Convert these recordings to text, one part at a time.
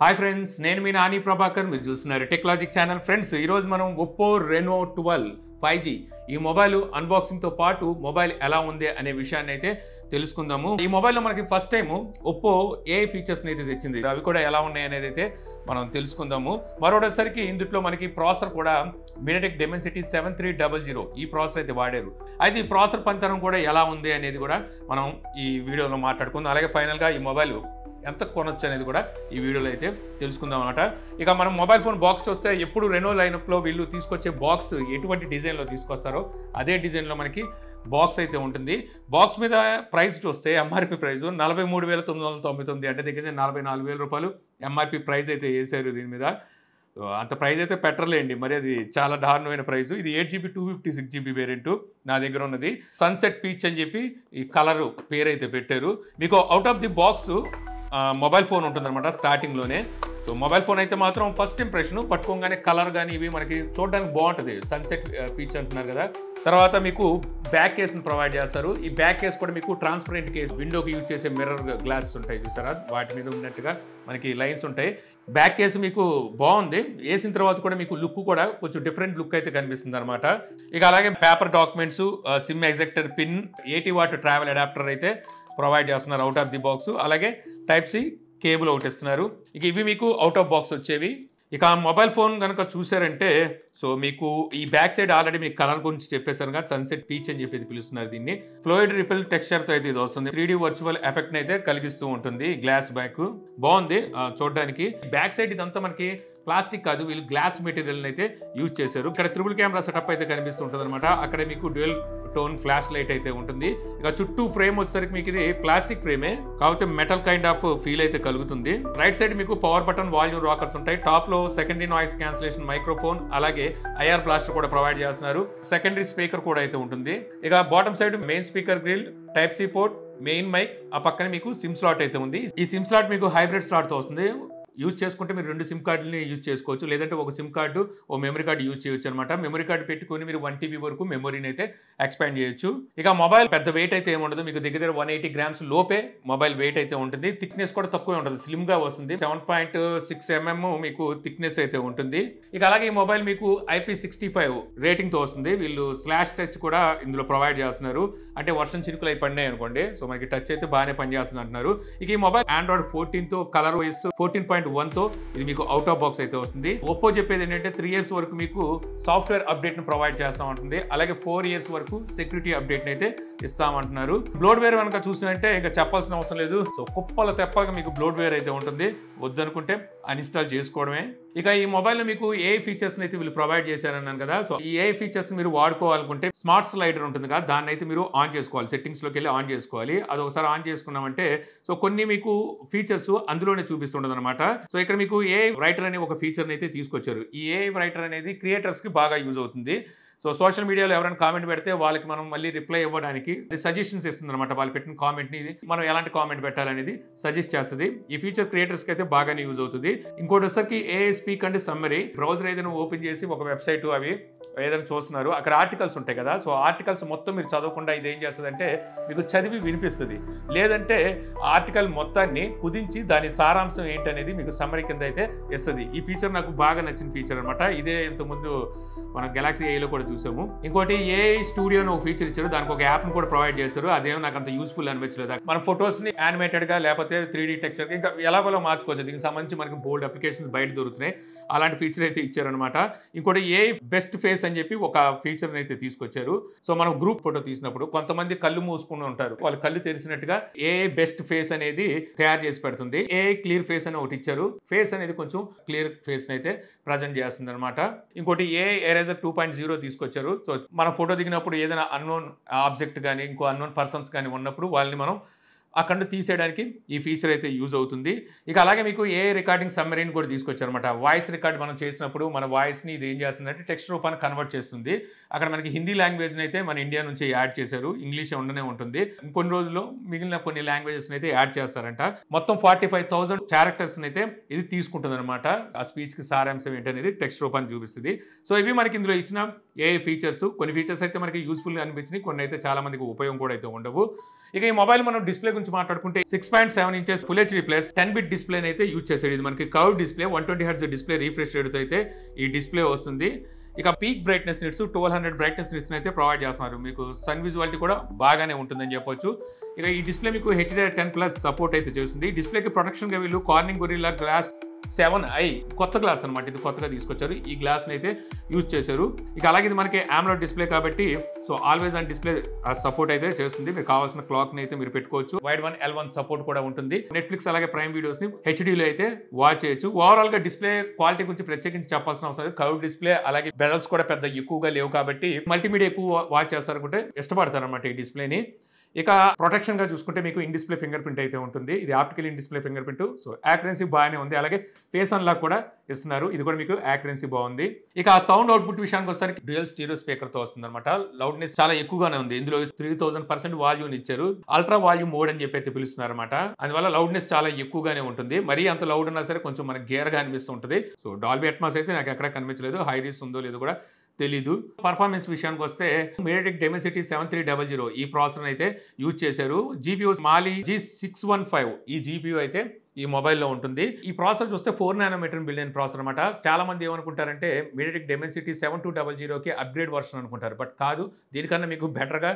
Hi friends, నేను మీ నాని ప్రభాకర్. మీరు చూస్తున్నారు టెక్లాజిక్ ఛానల్. ఫ్రెండ్స్, ఈరోజు మనం ఒప్పో రెనో 12 5G ఈ మొబైల్ అన్బాక్సింగ్తో పాటు మొబైల్ ఎలా ఉంది అనే విషయాన్ని అయితే తెలుసుకుందాము. ఈ మొబైల్లో మనకి ఫస్ట్ టైం ఒప్పో ఏ ఫీచర్స్ని అయితే తెచ్చింది, అవి కూడా ఎలా ఉన్నాయి అనేది అయితే మనం తెలుసుకుందాము. మరోసారికి ఇందులో మనకి ప్రాసెసర్ కూడా మీడియాటెక్ డెమెన్సిటీ 7300 ఈ ప్రాసెసర్ అయితే వాడారు. అయితే ఈ ప్రాసెసర్ పనితనం కూడా ఎలా ఉంది అనేది కూడా మనం ఈ వీడియోలో మాట్లాడుకుందాం. అలాగే ఫైనల్గా ఈ మొబైల్ ఎంత కొనొచ్చు అనేది కూడా ఈ వీడియోలో అయితే తెలుసుకుందాం అనమాట. ఇక మనం మొబైల్ ఫోన్ బాక్స్ చూస్తే ఎప్పుడు రెనో లైనప్లో వీళ్ళు తీసుకొచ్చే బాక్స్ ఎటువంటి డిజైన్లో తీసుకొస్తారో అదే డిజైన్లో మనకి బాక్స్ అయితే ఉంటుంది. బాక్స్ మీద ప్రైస్ చూస్తే ఎంఆర్పి ప్రైస్ 43,999, అంటే దగ్గర 44,000 రూపాయలు ఎంఆర్పి ప్రైస్ అయితే వేసారు దీని మీద. అంత ప్రైస్ అయితే పెట్టర్లేండి, మరి అది చాలా దారుణమైన ప్రైస్. ఇది 8GB 256GB వేరియంట్ నా దగ్గర ఉన్నది. సన్సెట్ పీచ్ అని చెప్పి ఈ కలర్ పేరు అయితే పెట్టారు. మీకు out of the box mobile phone ఉంటుందన్నమాట స్టార్టింగ్లోనే. సో మొబైల్ ఫోన్ అయితే మాత్రం ఫస్ట్ ఇంప్రెషన్ పట్టుకోగానే కలర్ కానీ ఇవి మనకి చూడడానికి బాగుంటుంది. సన్సెట్ పీచ్ అంటున్నారు కదా. తర్వాత మీకు బ్యాక్ కేస్ని ప్రొవైడ్ చేస్తారు. ఈ బ్యాక్ కేస్ కూడా మీకు ట్రాన్స్పరెంట్ కేస్, విండోకి యూజ్ చేసే మిర్రర్ గ్లాసెస్ ఉంటాయి చూసారా, వాటి మీద ఉన్నట్టుగా మనకి లైన్స్ ఉంటాయి. బ్యాక్ కేసు మీకు బాగుంది. వేసిన తర్వాత కూడా మీకు లుక్ కూడా కొంచెం డిఫరెంట్ లుక్ అయితే కనిపిస్తుంది అనమాట. ఇక అలాగే paper documents, SIM ejector pin, 80 watt travel adapter అయితే ప్రొవైడ్ చేస్తున్నారు అవుట్ ఆఫ్ ది బాక్స్. అలాగే టైప్ సి కేబుల్ ఒకటి ఇస్తున్నారు. ఇక ఇవి మీకు అవుట్ ఆఫ్ బాక్స్ వచ్చేవి. ఇక మొబైల్ ఫోన్ కనుక చూసారంటే సో మీకు ఈ బ్యాక్ సైడ్ ఆల్రెడీ మీకు కలర్ గురించి చెప్పేశారు కదా, సన్సెట్ పీచ్ అని చెప్పి పిలుస్తున్నారు దీన్ని. ఫ్లోయిడ్ రిపెల్ టెక్స్చర్తో అయితే ఇది వస్తుంది. 3D వర్చువల్ ఎఫెక్ట్ని అయితే కలిగిస్తూ ఉంటుంది. గ్లాస్ బ్యాక్ బాగుంది చూడడానికి. బ్యాక్ సైడ్ ఇదంతా మనకి ప్లాస్టిక్ కాదు, వీళ్ళు గ్లాస్ మెటీరియల్ అయితే యూజ్ చేశారు. ఇక్కడ త్రిబుల్ కెమెరా సెటప్ అయితే కనిపిస్తూ ఉంటుంది అనమాట. అక్కడ మీకు డ్యూయల్ టోన్ ఫ్లాష్ లైట్ అయితే ఉంటుంది. ఇక చుట్టూ ఫ్రేమ్ వచ్చేసరికి మీకు ఇది ప్లాస్టిక్ ఫ్రేమే, కాకపోతే మెటల్ కైండ్ ఆఫ్ ఫీల్ అయితే కలుగుతుంది. రైట్ సైడ్ మీకు పవర్ బటన్, వాల్యూమ్ రాకర్స్ ఉంటాయి. టాప్ లో సెకండరీ నాయిస్ క్యాన్సిలేషన్ మైక్రోఫోన్, అలాగే ఐఆర్ బ్లాస్టర్ కూడా ప్రొవైడ్ చేస్తున్నారు. సెకండరీ స్పీకర్ కూడా అయితే ఉంటుంది. ఇక bottom side main speaker grill, type C port, main mic, ఆ పక్కన మీకు సిమ్ స్లాట్ అయితే ఉంది. ఈ సిమ్ స్లాట్ మీకు హైబ్రిడ్ స్లాట్ తో వస్తుంది. యూజ్ చేసుకుంటే మీరు 2 సిమ్ కార్డులని యూజ్ చేసుకోవచ్చు, లేదంటే ఒక సిమ్ కార్డు ఓ మెమరీ కార్డు యూజ్ చేయొచ్చు అనమాట. మెమరీ కార్డు పెట్టుకుని మీరు 1 TB వరకు మెమరీని అయితే ఎక్స్పాండ్ చేయొచ్చు. ఇక మొబైల్ పెద్ద వెయిట్ అయితే ఏముండదు, మీకు దగ్గర 180 గ్రామ్స్ లోపే మొబైల్ వెయిట్ అయితే ఉంటుంది. థిక్నెస్ కూడా తక్కువే ఉంటుంది, స్లిమ్ గా వస్తుంది. 7.6 mm మీకు థిక్నెస్ అయితే ఉంటుంది. ఇక అలాగే ఈ మొబైల్ మీకు IP65 రేటింగ్ తో వస్తుంది. వీళ్ళు స్లాష్ టచ్ కూడా ఇందులో ప్రొవైడ్ చేస్తున్నారు. అంటే వర్షం చినుకులు అయి పడినాయి అనుకోండి, సో మనకి టచ్ అయితే బాగానే పనిచేస్తుంది అంటున్నారు. ఇక ఈ మొబైల్ Android 14 తో, కలర్ OS 14.1 తో ఇది మీకు అవుట్ ఆఫ్ బాక్స్ అయితే వస్తుంది. ఒప్పో చెప్పేది ఏంటంటే 3 years వరకు మీకు సాఫ్ట్వేర్ అప్డేట్ ని ప్రొవైడ్ చేస్తా ఉంటుంది. అలాగే 4 years వరకు సెక్యూరిటీ అప్డేట్ ని అయితే ఇస్తామంటున్నారు. బ్లోడ్వేర్ కనుక చూసినట్టే ఇంకా చెప్పాల్సిన అవసరం లేదు. సో కుప్పల తెప్పగా మీకు బ్లోడ్వేర్ అయితే ఉంటుంది, వద్దనుకుంటే అన్ఇన్స్టాల్ చేసుకోవడమే. ఇక ఈ మొబైల్లో మీకు ఏ ఫీచర్స్ అయితే వీళ్ళు ప్రొవైడ్ చేశారన్నాను కదా. సో ఈ ఏ ఫీచర్స్ మీరు వాడుకోవాలనుకుంటే స్మార్ట్ స్లైడర్ ఉంటుంది కదా, దాన్ని అయితే మీరు ఆన్ చేసుకోవాలి. సెట్టింగ్స్ లోకి వెళ్ళి ఆన్ చేసుకోవాలి. అది ఒకసారి ఆన్ చేసుకున్నామంటే సో కొన్ని మీకు ఫీచర్స్ అందులోనే చూపిస్తుండదు అనమాట. సో ఇక్కడ మీకు ఏ రైటర్ అనే ఒక ఫీచర్ అయితే తీసుకొచ్చారు. ఈ ఏ రైటర్ అనేది క్రియేటర్స్ కి బాగా యూజ్ అవుతుంది. సో సోషల్ మీడియాలో ఎవరైనా కామెంట్ పెడితే వాళ్ళకి మనం మళ్ళీ రిప్లై ఇవ్వడానికి సజెషన్స్ ఇస్తుంది అనమాట. వాళ్ళు పెట్టిన కామెంట్ని మనం ఎలాంటి కామెంట్ పెట్టాలనేది సజెస్ట్ చేస్తుంది. ఈ ఫీచర్ క్రియేటర్స్కి అయితే బాగానే యూజ్ అవుతుంది. ఇంకోటి వచ్చేసరికి ఏ స్పీక్ అంటే సమ్మరీ. బ్రౌజర్ ఏదైనా ఓపెన్ చేసి ఒక వెబ్సైట్ అవి ఏదైనా చూస్తున్నారు, అక్కడ ఆర్టికల్స్ ఉంటాయి కదా. సో ఆర్టికల్స్ మొత్తం మీరు చదవకుండా ఇది ఏం చేస్తుంది అంటే మీకు చదివి వినిపిస్తుంది. లేదంటే ఆర్టికల్ మొత్తాన్ని కుదించి దాని సారాంశం ఏంటనేది మీకు సమ్మరీ కింద అయితే ఇస్తుంది. ఈ ఫీచర్ నాకు బాగా నచ్చిన ఫీచర్ అనమాట. ఇదే ఇంతకుముందు మనం గెలాక్సీ ఏలో కూడా చూసాము. ఇంకోటి ఏ స్టూడియో ఒక ఫీచర్ ఇచ్చారు, దానికి ఒక యాప్ ని కూడా ప్రొవైడ్ చేశారు. అదేమో నాకు అంత యూస్ఫుల్ అనిపించలేదు. మన ఫొటోస్ ని యానిమేటెడ్ గా లేకపోతే 3D టెక్స్చర్ ఇంకా ఎలాగోలా మార్చుకోవచ్చు. దీనికి సంబంధించి మనకి బోల్డ్ అప్లికేషన్స్ బయట దొరుకుతున్నాయి. అలాంటి ఫీచర్ అయితే ఇచ్చారనమాట. ఇంకోటి ఏ బెస్ట్ ఫేస్ అని చెప్పి ఒక ఫీచర్ అయితే తీసుకొచ్చారు. సో మనం గ్రూప్ ఫోటో తీసినప్పుడు కొంతమంది కళ్ళు మూసుకుని ఉంటారు, వాళ్ళు కళ్ళు తెరిచినట్టుగా ఏ బెస్ట్ ఫేస్ అనేది తయారు చేసి పెడుతుంది. ఏ క్లియర్ ఫేస్ అని ఒకటి ఇచ్చారు. ఫేస్ అనేది కొంచెం క్లియర్ ఫేస్ అయితే ప్రజెంట్ చేస్తుంది అనమాట. ఇంకోటి ఏ ఎరేజర్ 2.0 తీసుకొచ్చారు. సో మన ఫోటో దిగినప్పుడు ఏదైనా అన్నోన్ ఆబ్జెక్ట్ కానీ ఇంకో అన్నోన్ పర్సన్స్ కానీ ఉన్నప్పుడు వాళ్ళని మనం అక్కడ తీసేయడానికి ఈ ఫీచర్ అయితే యూజ్ అవుతుంది. ఇక అలాగే మీకు ఏ రికార్డింగ్ సమ్మరీని కూడా తీసుకొచ్చారనమాట. వాయిస్ రికార్డ్ మనం చేసినప్పుడు మన వాయిస్ని ఇది ఏం చేస్తుందంటే టెక్స్ట్ రూపాన్ని కన్వర్ట్ చేస్తుంది. అక్కడ మనకి హిందీ లాంగ్వేజ్ని అయితే మన ఇండియా నుంచి యాడ్ చేశారు. ఇంగ్లీష్ ఉండనే ఉంటుంది. ఇంకొన్ని రోజుల్లో మిగిలిన కొన్ని లాంగ్వేజెస్ని అయితే యాడ్ చేస్తారంట. మొత్తం 45,000 క్యారెక్టర్స్ని అయితే ఇది తీసుకుంటుంది అనమాట. ఆ స్పీచ్కి సారాంశం ఏంటనేది టెక్స్ట్ రూపాన్ని చూపిస్తుంది. సో ఇవి మనకి ఇందులో ఇచ్చిన ఏ ఫీచర్స్. కొన్ని ఫీచర్స్ అయితే మనకి యూస్ఫుల్గా అనిపించినాయి, కొన్ని అయితే చాలా మందికి ఉపయోగం కూడా అయితే ఉండవు. ఇక ఈ మొబైల్ మనం డిస్ప్లే గురించి మాట్లాడుకుంటే 6.7 inches full HD plus 10-bit display అయితే యూజ్ చేసాడు. ఇది మనకి curve display 120 hertz display refresh రేట్తో అయితే ఈ డిస్ప్లే వస్తుంది. ఇక peak brightness nits 1200 brightness nits అయితే ప్రొవైడ్ చేస్తున్నారు. మీకు సన్ విజువాలిటీ కూడా బాగానే ఉంటుందని చెప్పొచ్చు. ఇక ఈ డిస్ప్లే మీకు HDR10+ సపోర్ట్ అయితే చేస్తుంది. డిస్ప్లేకి ప్రొటెక్షన్గా వీళ్ళు కార్నింగ్ గొరిల్లా గ్లాస్ 7i కొత్త గ్లాస్ అనమాట, ఇది కొత్తగా తీసుకొచ్చారు. ఈ గ్లాస్ని అయితే యూజ్ చేశారు. ఇక అలాగే ఇది మనకి AMOLED డిస్ప్లే కాబట్టి so always on display support అయితే చేస్తుంది. మీరు కావాల్సిన క్లాక్ని అయితే మీరు పెట్టుకోవచ్చు. వైడ్ 1 L1 సపోర్ట్ కూడా ఉంటుంది. నెట్ఫ్లిక్స్ అలాగే ప్రైమ్ వీడియోస్ని హెచ్డీలో అయితే వాచ్ చేయొచ్చు. ఓవరాల్గా డిస్ప్లే క్వాలిటీ గురించి ప్రత్యేకించి చెప్పాల్సిన అవసరం లేదు. కర్వ్ డిస్ప్లే అలాగే బెజల్స్ కూడా పెద్ద ఎక్కువగా లేవు కాబట్టి మల్టీమీడియా ఎక్కువ వాచ్ చేస్తారనుకుంటే ఇష్టపడతారనమాట ఈ డిస్ప్లేని. ఇక ప్రొటెక్షన్గా చూసుకుంటే మీకు ఇన్ డిస్ప్లే ఫింగర్ ప్రింట్ అయితే ఉంటుంది. ఇది optical in display finger print. So accuracy బాగానే ఉంది. అలాగే ఫేస్ అన్లాక్ కూడా ఇస్తున్నారు. ఇది కూడా మీకు యాక్యురసీ బాగుంది. ఇక ఆ సౌండ్ అవుట్పుట్ విషయానికి వస్తే డ్యూయల్ స్టీరియో స్పీకర్తో వస్తుంది అనమాట. లౌడ్నెస్ చాలా ఎక్కువగానే ఉంది. ఇందులో 3000% వాల్యూమ్ ఇచ్చారు. అల్ట్రా వాల్యూమ్ మోడ్ అని చెప్పి అయితే పిలుస్తున్నారు అనమాట. అందువల్ల లౌడ్నెస్ చాలా ఎక్కువగానే ఉంటుంది. మరీ అంత లౌడ్ ఉన్నా సరే కొంచెం మనకి గేర్గా అనిపిస్తూ ఉంటుంది. సో డాల్బీ అట్మాస్ అయితే నాకు ఎక్కడ కనిపించలేదు. హై రీస్ ఉందో లేదో కూడా తెలీదు. పర్ఫార్మెన్స్ విషయానికి వస్తే MediaTek Dimensity 7300 ఈ ప్రాసెసర్ అయితే యూజ్ చేశారు. GPU Mali G615 ఈ GPU అయితే ఈ మొబైల్లో ఉంటుంది. ఈ ప్రాసెసర్ చూస్తే 4 nm బిలియన్ ప్రాసెసర్ అనమాట. చాలా మంది ఏమనుకుంటారంటే MediaTek Dimensity 7200కి అప్గ్రేడ్ వర్షన్ అనుకుంటారు. బట్ కాదు, దీనికన్నా మీకు బెటర్గా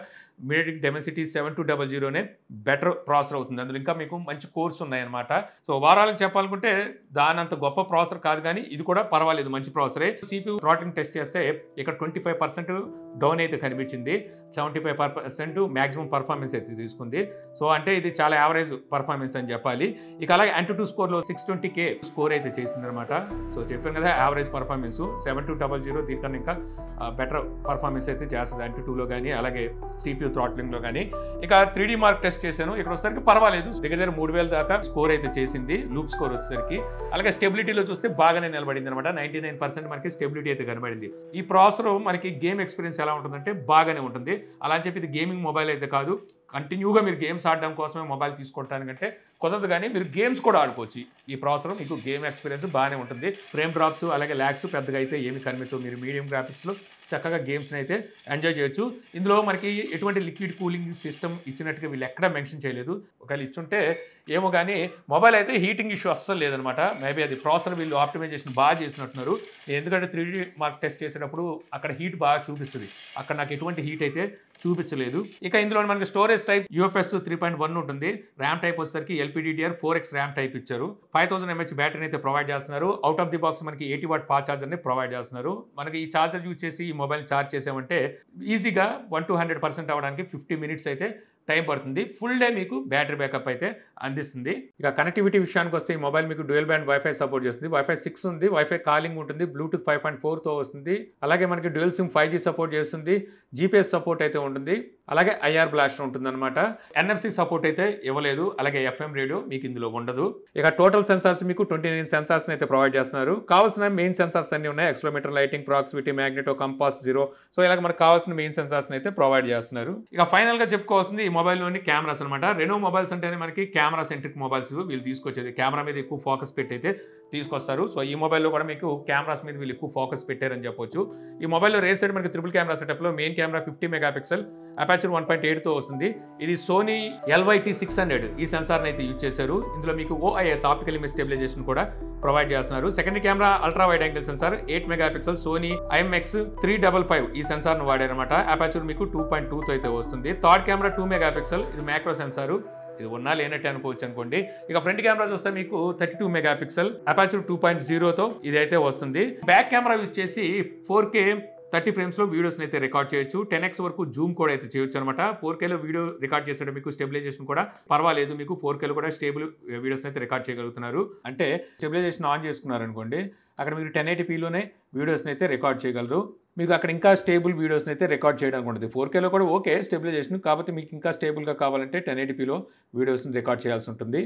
MediaTek Dimensity 7200నే బెటర్ ప్రాసెసర్ అవుతుంది. అందులో ఇంకా మీకు మంచి కోర్స్ ఉన్నాయన్నమాట. సో ఓవరాల్గా చెప్పాలనుకుంటే దానంత గొప్ప ప్రాసెసర్ కాదు, కానీ ఇది కూడా పర్వాలేదు, మంచి ప్రాసెసరే. CPU థ్రాట్లింగ్ టెస్ట్ చేస్తే ఇక్కడ 25% డౌన్ అయితే కనిపించింది. 75% మ్యాక్సిమం పర్ఫార్మెన్స్ అయితే తీసుకుంది. సో అంటే ఇది చాలా యావరేజ్ పర్ఫార్మెన్స్ అని చెప్పాలి. ఇక అలాగే AnTuTu స్కోర్లో 620K స్కోర్ అయితే చేసింది అనమాట. సో చెప్పాను కదా, యావరేజ్ పర్ఫార్మెన్స్. 7200 దీనికన్నా ఇంకా బెటర్ పర్ఫార్మెన్స్ అయితే చేస్తుంది AnTuTuలో కానీ అలాగే CPU థ్రాట్లింగ్లో కానీ. ఇక 3D మార్క్ టెస్ట్ చేశాను. ఇక్కడ వచ్చేసరికి పర్వాలేదు, దగ్గర 3000 దాకా స్కోర్ అయితే చేసింది లూప్ స్కోర్ వచ్చేసరికి. అలాగే స్టెబిలిటీలో చూస్తే బాగానే నిలబడింది అనమాట. 99% మనకి స్టెబిలిటీ అయితే కనబడింది. ఈ ప్రాసెసర్ మనకి గేమ్ ఎక్స్పీరియన్స్ ఎలా ఉంటుందంటే బాగానే ఉంటుంది. అలా అని చెప్పి ఇది గేమింగ్ మొబైల్ అయితే కాదు. కంటిన్యూగా మీరు గేమ్స్ ఆడడం కోసమే మొబైల్ తీసుకోవటానికంటే కుదరదు, కానీ మీరు గేమ్స్ కూడా ఆడుకోవచ్చు. ఈ ప్రాసెసర్ మీకు గేమ్ ఎక్స్పీరియన్స్ బాగానే ఉంటుంది. ఫ్రేమ్ డ్రాప్స్ అలాగే ల్యాగ్స్ పెద్దగా అయితే ఏమి కనిపించవు. మీరు మీడియం గ్రాఫిక్స్లో చక్కగా గేమ్స్ని అయితే ఎంజాయ్ చేయొచ్చు. ఇందులో మనకి ఎటువంటి లిక్విడ్ కూలింగ్ సిస్టమ్ ఇచ్చినట్టుగా వీళ్ళు ఎక్కడా మెన్షన్ చేయలేదు. ఒకవేళ ఇచ్చుంటే ఏమో, కానీ మొబైల్ అయితే హీటింగ్ ఇష్యూ అస్సలు లేదనమాట. మేబీ అది ప్రాసెసర్ వీళ్ళు ఆప్టిమైజేషన్ బాగా చేసినట్టున్నారు. ఎందుకంటే 3D మార్క్ టెస్ట్ చేసేటప్పుడు అక్కడ హీట్ బాగా చూపిస్తుంది. అక్కడ నాకు ఎటువంటి హీట్ అయితే చూపించలేదు. ఇక ఇందులో మనకి స్టోరేజ్ టైప్ UFS 3.1 ఉంటుంది. ర్యామ్ టైప్ వచ్చేసరికి LPDDR 4X ర్యామ్ టైప్ ఇచ్చారు. 5000 mAh బ్యాటరీని అయితే ప్రొవైడ్ చేస్తున్నారు. అవుట్ ఆఫ్ ది బాక్స్ మనకి 80 వాట్ ఫాస్ట్ ఛార్జర్ని ప్రొవైడ్ చేస్తున్నారు. మనకి ఈ ఛార్జర్ యూజ్ చేసి ఈ మొబైల్ ఛార్జ్ చేసామంటే ఈజీగా 1 to 100% అవ్వడానికి 50 minutes అయితే టైం పడుతుంది. ఫుల్ డే మీకు బ్యాటరీ బ్యాకప్ అయితే అందిస్తుంది. ఇక కనెక్టివిటీ విషయానికి వస్తే ఈ మొబైల్ మీకు డ్యూయల్ బ్యాండ్ వైఫై సపోర్ట్ చేస్తుంది. వైఫై 6 ఉంది, వైఫై కాలింగ్ ఉంటుంది, బ్లూటూత్ 5.4తో వస్తుంది. అలాగే మనకి డ్యూయల్ సిమ్ 5G సపోర్ట్ చేస్తుంది. GPS సపోర్ట్ అయితే ఉంటుంది. అలాగే IR బ్లాస్టర్ ఉంటుంది అనమాట. NFC సపోర్ట్ అయితే ఇవ్వలేదు. అలాగే FM రేడియో మీకు ఇందులో ఉండదు. ఇక టోటల్ సెన్సార్స్ మీకు 29 సెన్సార్స్ అయితే ప్రొవైడ్ చేస్తున్నారు. కావాల్సిన మెయిన్ సెన్సార్స్ అన్ని ఉన్నాయి. Accelerometer, lighting, proximity, magneto, compass, zero. So ఇలాగ మనకు కావాల్సిన మెయిన్ సెన్సార్స్ అయితే ప్రొవైడ్ చేస్తున్నారు. ఇక ఫైనల్ గా చెప్పుకోవాల్సింది ఈ మొబైల్లోని కెమెరాస్ అనమాట. రెనో మొబైల్స్ అంటేనే మనకి కెమెరా సెంట్రిక్ మొబైల్స్ వీళ్ళు తీసుకొచ్చేది. కెమెరా మీద ఎక్కువ ఫోకస్ పెట్టి అయితే తీసుకొస్తారు. సో ఈ మొబైల్లో కూడా మీకు కెమెరాస్ మీద వీళ్ళు ఎక్కువ ఫోకస్ పెట్టారని చెప్పొచ్చు. ఈ మొబైల్లో రేర్ సైడ్ మనకి ట్రిపుల్ కెమెరా సెటప్లో మెయిన్ కెమెరా 50 మెగాపిక్సెల్, అపాచర్ 1.8తో వస్తుంది. ఇది సోనీ LYT600 ఈ సెన్సార్ని అయితే యూజ్ చేశారు. ఇందులో మీకు OIS ఆప్టికల్ ఇమేజ్ స్టెబిలైజేషన్ కూడా ప్రొవైడ్ చేస్తున్నారు. Secondary camera ultra wide angle sensor 8 megapixel Sony IMX355 ఈ సెన్సార్ను వాడారనమాట. అపాచర్ మీకు 2.2తో అయితే వస్తుంది. థర్డ్ కెమెరా 2 మెగాపిక్సెల్, ఇది మ్యాక్రో సెన్సారు. ఇది ఉన్నా లేనట్టే అనుకోవచ్చు అనుకోండి. ఇక ఫ్రంట్ కెమెరా చూస్తే మీకు 32 మెగాపిక్సెల్, అపాచర్ 2.0తో ఇదైతే వస్తుంది. బ్యాక్ కెమెరా యూజ్ చేసి 4K 30 ఫ్రేమ్స్లో వీడియోస్ని అయితే రికార్డ్ చేయొచ్చు. 10x వరకు జూమ్ కూడా అయితే చేయొచ్చు అనమాట. 4Kలో వీడియో రికార్డ్ చేసేటప్పుడు మీకు స్టెబిలైజేషన్ కూడా పర్వాలేదు. మీకు 4Kలో కూడా స్టేబుల్ వీడియోస్ని అయితే రికార్డ్ చేయగలుగుతున్నారు. అంటే స్టెబిలైజేషన్ ఆన్ చేసుకున్నారనుకోండి, అక్కడ మీరు 1080pలోనే వీడియోస్ని అయితే రికార్డ్ చేయగలరు. మీకు అక్కడ ఇంకా స్టేబుల్ వీడియోస్ని అయితే రికార్డ్ చేయడానికి ఉంటుంది. 4Kలో కూడా ఓకే స్టెబిలైజేషన్, కాకపోతే మీకు ఇంకా స్టేబుల్గా కావాలంటే 1080pలో వీడియోస్ని రికార్డ్ చేయాల్సి ఉంటుంది.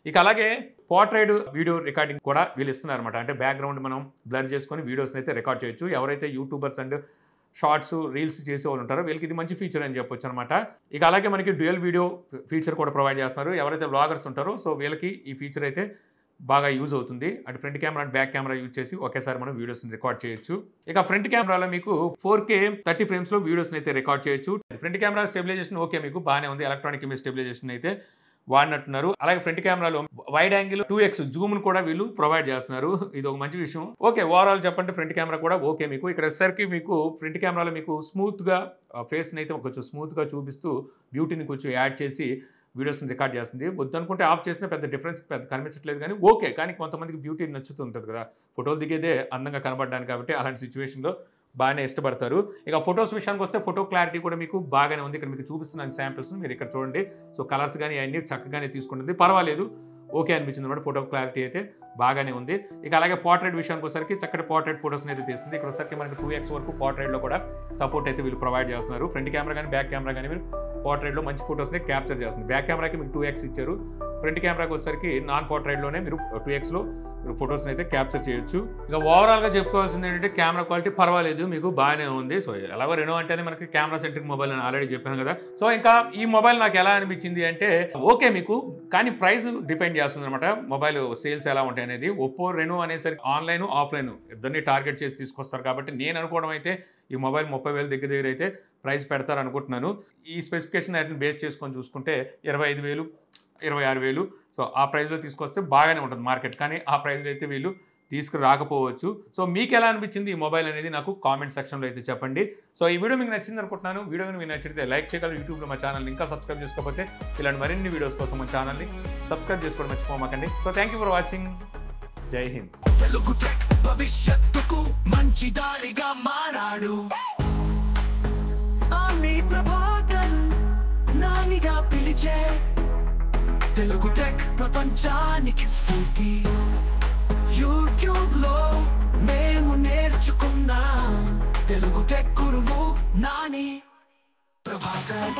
ఇక అలాగే పోర్ట్రైట్ వీడియో రికార్డింగ్ కూడా వీళ్ళు ఇస్తున్నారు అనమాట. అంటే బ్యాక్గ్రౌండ్ మనం బ్లర్ చేసుకొని వీడియోస్ని అయితే రికార్డ్ చేయొచ్చు. ఎవరైతే యూట్యూబర్స్ అండ్ షార్ట్స్, రీల్స్ చేసే వాళ్ళు ఉంటారో వీళ్ళకి ఇది మంచి ఫీచర్ అని చెప్పొచ్చు అనమాట. ఇక అలాగే మనకి డ్యూయల్ వీడియో ఫీచర్ కూడా ప్రొవైడ్ చేస్తున్నారు. ఎవరైతే వ్లాగర్స్ ఉంటారో సో వీళ్ళకి ఈ ఫీచర్ అయితే బాగా యూజ్ అవుతుంది. అటు front camera and back camera use చేసి ఒకేసారి మనం వీడియోస్ని రికార్డ్ చేయొచ్చు. ఇక ఫ్రంట్ కెమెరాలో మీకు 4K 30 ఫ్రేమ్స్లో వీడియోస్ని అయితే రికార్డ్ చేయొచ్చు. ఫ్రంట్ కెమెరా స్టెబిలైజేషన్ ఓకే మీకు బాగానే ఉంది. ఎలక్ట్రానిక్ ఇమేజ్ స్టెబిలైజేషన్ అయితే వాడినట్టున్నారు. అలాగే ఫ్రంట్ కెమెరాలో వైడ్ యాంగిల్ 2x జూమ్ను కూడా వీళ్ళు ప్రొవైడ్ చేస్తున్నారు. ఇది ఒక మంచి విషయం. ఓకే, ఓవరాల్ చెప్పంటే ఫ్రంట్ కెమెరా కూడా ఓకే మీకు. ఇక్కడ వచ్చేసరికి మీకు ఫ్రంట్ కెమెరాలో మీకు స్మూత్గా ఫేస్ని అయితే కొంచెం స్మూత్గా చూపిస్తూ బ్యూటీని కొంచెం యాడ్ చేసి వీడియోస్ని రికార్డ్ చేస్తుంది. వద్దనుకుంటే ఆఫ్ చేసినా పెద్ద డిఫరెన్స్ పెద్ద కనిపించట్లేదు కానీ ఓకే. కానీ కొంతమందికి బ్యూటీ నచ్చుతుంటుంది కదా, ఫోటోలు దిగేదే అందంగా కనబడడానికి. కాబట్టి అలాంటి సిచ్యువేషన్లో బాగానే ఇష్టపడతారు. ఇక ఫొటోస్ విషయానికి వస్తే ఫోటో క్లారిటీ కూడా మీకు బాగానే ఉంది. ఇక్కడ మీకు చూపిస్తున్నాను శాంపిల్స్, మీరు ఇక్కడ చూడండి. సో కలర్స్ కానీ అన్నీ చక్కగానే తీసుకుంటుంది, పర్వాలేదు, ఓకే అనిపించింది అనమాట. ఫోటో క్లారిటీ అయితే బాగానే ఉంది. ఇక అలాగే పోర్ట్రేట్ విషయానికి వచ్చేసరికి చక్కటి పోర్ట్రేట్ ఫోటోస్ని అయితే తీస్తుంది. ఇక్కడ వచ్చేసరికి మనకి 2x వరకు పోర్ట్రేట్లో కూడా సపోర్ట్ అయితే వీళ్ళు ప్రొవైడ్ చేస్తున్నారు. ఫ్రంట్ కెమెరా కానీ బ్యాక్ కెమెరా కానీ మీరు పోర్ట్రేట్లో మంచి ఫోటోస్ని క్యాప్చర్ చేస్తుంది. బ్యాక్ కెమెరాకి మీకు 2x ఇచ్చారు, ఫ్రంట్ కెమెరాకి వచ్చేసరికి నాన్ పోర్ట్రేట్లోనే మీరు 2xలో మీరు ఫోటోస్ని అయితే క్యాప్చర్ చేయొచ్చు. ఇక ఓవరాల్గా చెప్పుకోవాల్సింది ఏంటంటే కెమెరా క్వాలిటీ పర్వాలేదు, మీకు బాగానే ఉంది. సో ఎలాగో రెనో అంటేనే మనకి కెమెరా సెంట్రిక్ మొబైల్ అని ఆల్రెడీ చెప్పాను కదా. సో ఇంకా ఈ మొబైల్ నాకు ఎలా అనిపించింది అంటే ఓకే మీకు, కానీ ప్రైస్ డిపెండ్ చేస్తుంది అనమాట. మొబైల్ సేల్స్ ఎలా ఉంటాయి అనేది. ఒప్పో రెనో అనేసరికి ఆన్లైన్ ఆఫ్లైన్ ఇద్దరిని టార్గెట్ చేసి తీసుకొస్తారు. కాబట్టి నేను అనుకోవడం అయితే ఈ మొబైల్ 30,000 దగ్గర అయితే ప్రైస్ పెడతారు అనుకుంటున్నాను. ఈ స్పెసిఫికేషన్ వాటిని బేస్ చేసుకొని చూసుకుంటే 25,000 26,000 సో ఆ ప్రైస్లో తీసుకొస్తే బాగానే ఉంటుంది మార్కెట్. కానీ ఆ ప్రైస్లో అయితే వీళ్ళు తీసుకురాకపోవచ్చు. సో మీకు ఎలా అనిపించింది ఈ మొబైల్ అనేది నాకు కామెంట్ సెక్షన్లో అయితే చెప్పండి. సో ఈ వీడియో మీకు నచ్చింది అనుకుంటున్నాను. వీడియో మీకు నచ్చితే లైక్ చేయగలరు. యూట్యూబ్లో మా ఛానల్ ఇంకా సబ్స్క్రైబ్ చేసుకోకపోతే ఇలాంటి మరిన్ని వీడియోస్ కోసం మా ఛానల్ని సబ్స్క్రైబ్ చేసుకోవడం మర్చిపోమాకండి. So thank you for watching. Jai Hind. భవిష్యత్తుకు మంచి దారిగా మారాడు ప్రభాకర్, నానిగా పిలిచే తెలుగు టెక్ ప్రపంచానికి స్ఫూర్తి. యూట్యూబ్లో మేము నేర్చుకున్న తెలుగు టెక్ గురువు నాని ప్రభాకర్.